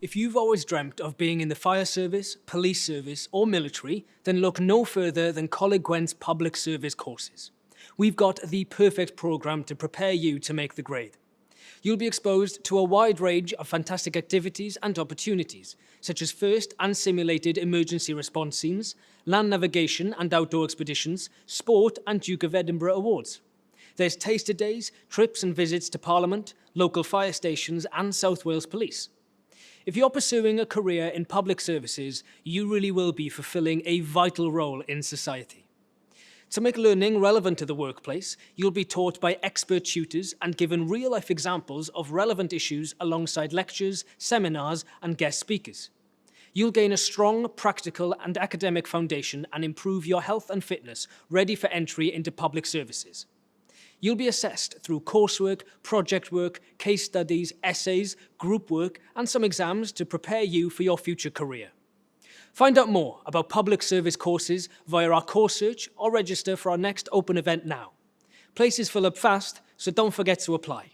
If you've always dreamt of being in the fire service, police service, or military, then look no further than Coleg Gwent's public service courses. We've got the perfect programme to prepare you to make the grade. You'll be exposed to a wide range of fantastic activities and opportunities, such as first and simulated emergency response scenes, land navigation and outdoor expeditions, sport and Duke of Edinburgh awards. There's taster days, trips and visits to Parliament, local fire stations and South Wales Police. If you're pursuing a career in public services, you really will be fulfilling a vital role in society. To make learning relevant to the workplace, you'll be taught by expert tutors and given real-life examples of relevant issues alongside lectures, seminars, and guest speakers. You'll gain a strong, practical, and academic foundation and improve your health and fitness, ready for entry into public services. You'll be assessed through coursework, project work, case studies, essays, group work, and some exams to prepare you for your future career. Find out more about public service courses via our course search or register for our next open event now. Places fill up fast, so don't forget to apply.